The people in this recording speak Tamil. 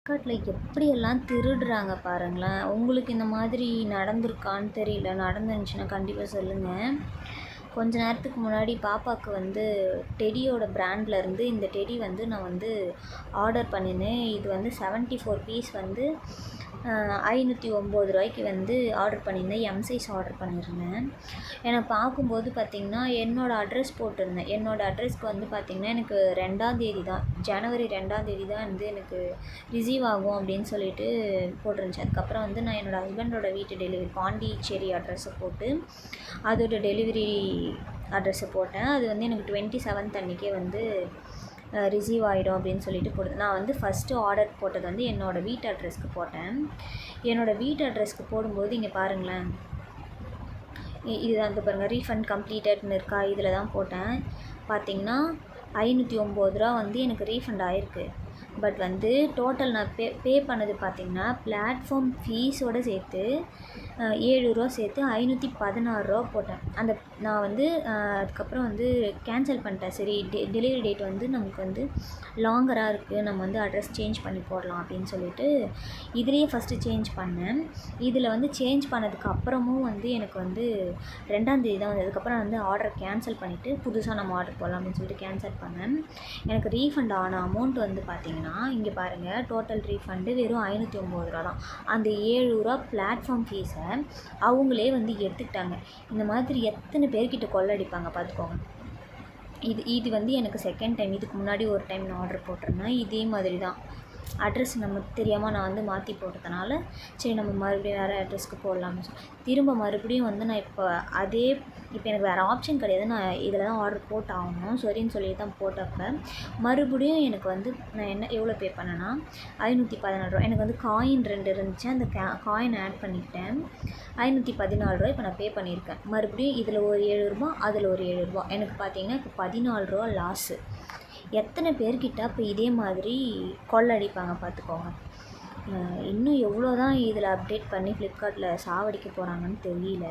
ஃப்ளிப்கார்ட்டில் எப்படியெல்லாம் திருடுறாங்க பாருங்களேன். உங்களுக்கு இந்த மாதிரி நடந்திருக்கான்னு தெரியல. நடந்துருந்துச்சுன்னா கண்டிப்பாக சொல்லுங்கள். கொஞ்ச நேரத்துக்கு முன்னாடி பாப்பாவுக்கு வந்து டெடியோட பிராண்ட்லேருந்து இந்த டெடி வந்து நான் வந்து ஆர்டர் பண்ணினேன். இது வந்து 74 பீஸ் வந்து 509 வந்து ஆர்டர் பண்ணியிருந்தேன். எம் சைஸ் ஆர்டர் பண்ணியிருந்தேன். எனக்கு பார்க்கும்போது பார்த்திங்கன்னா என்னோடய அட்ரஸ் போட்டிருந்தேன். என்னோடய அட்ரஸ்க்கு வந்து பார்த்திங்கன்னா எனக்கு 2ஆம் தேதி தான், ஜனவரி 2ஆம் தேதி தான் வந்து எனக்கு ரிசீவ் ஆகும் அப்படின்னு சொல்லிட்டு போட்டிருந்துச்சு. அதுக்கப்புறம் வந்து நான் என்னோடய ஹஸ்பண்டோட வீட்டு டெலிவரி பாண்டிச்சேரி அட்ரஸை போட்டு அதோட டெலிவரி அட்ரஸை போட்டேன். அது வந்து எனக்கு 27 அன்றைக்கே வந்து ரிசீவ் ஆகிடும் அப்படின்னு சொல்லிட்டு போடுது. நான் வந்து ஃபஸ்ட்டு ஆர்டர் போட்டது வந்து என்னோடய வீட்டு அட்ரஸ்க்கு போட்டேன். என்னோடய வீட்டு அட்ரஸ்க்கு போடும்போது இங்கே பாருங்களேன், இதுதான் வந்து பாருங்கள், ரீஃபண்ட் கம்ப்ளீட்டட்னு இருக்கா, இதில் தான் போட்டேன். பார்த்திங்கன்னா 509 வந்து எனக்கு ரீஃபண்ட் ஆகிருக்கு. பட் வந்து டோட்டல் நான் பே பண்ணது பார்த்திங்கன்னா பிளாட்ஃபார்ம் ஃபீஸோடு சேர்த்து 7 ரூபா சேர்த்து 516 போட்டேன். அந்த நான் வந்து அதுக்கப்புறம் வந்து கேன்சல் பண்ணிட்டேன். சரி, டெலிவரி டேட் வந்து நமக்கு வந்து லாங்கராக இருக்குது, நம்ம வந்து அட்ரஸ் சேஞ்ச் பண்ணி போடலாம் அப்படின்னு சொல்லிட்டு இதுலேயே ஃபஸ்ட்டு சேஞ்ச் பண்ணேன். இதில் வந்து சேஞ்ச் பண்ணதுக்கு அப்புறமும் வந்து எனக்கு வந்து 2ஆம் தேதி தான் வந்து, அதுக்கப்புறம் வந்து ஆர்டர் கேன்சல் பண்ணிவிட்டு புதுசாக நம்ம ஆர்டர் போடலாம் அப்படின்னு சொல்லிட்டு கேன்சல் பண்ணேன். எனக்கு ரீஃபண்ட் ஆன அமௌண்ட் வந்து பார்த்திங்கன்னா இங்கே பாருங்கள், டோட்டல் ரீஃபண்டு வெறும் 509 தான். அந்த 7 ரூபா பிளாட்ஃபார்ம் ஃபீஸை அவங்களே வந்து எடுத்துக்கிட்டாங்க. இந்த மாதிரி எத்தனை பேர்கிட்ட கொள்ளடிப்பாங்க பார்த்துக்கோங்க. இது வந்து எனக்கு செகண்ட் டைம். இதுக்கு முன்னாடி ஒரு டைம் நான் ஆர்டர் போட்டிருந்தேன். இதே மாதிரி தான் அட்ரஸ் நமக்கு தெரியாமல் நான் வந்து மாற்றி போட்டதுனால சரி நம்ம மறுபடியும் வேறு அட்ரஸ்க்கு போடலாம்னு சொல்லி திரும்ப மறுபடியும் வந்து நான் இப்போ எனக்கு வேறு ஆப்ஷன் கிடையாது. நான் இதில் தான் ஆர்டர் போட்டாகணும். சரின்னு சொல்லி தான் போட்டப்போ மறுபடியும் எனக்கு வந்து நான் எவ்வளோ பே பண்ணேன்னா 514 எனக்கு வந்து காயின் 2 இருந்துச்சு. அந்த காயின் ஆட் பண்ணிக்கிட்டேன். 514 இப்போ நான் பே பண்ணியிருக்கேன். மறுபடியும் இதில் ஒரு 7 ரூபா, அதில் ஒரு 7 ரூபா, எனக்கு பார்த்திங்கன்னா இப்போ 14 லாஸு. எத்தனை பேர்கிட்ட இப்போ இதே மாதிரி கொள்ளடிப்பாங்க பார்த்துக்கோங்க. இன்னும் எவ்வளோ தான் இதில் அப்டேட் பண்ணி ஃப்ளிப்கார்ட்டில் சாவடிக்க போகிறாங்கன்னு தெரியல.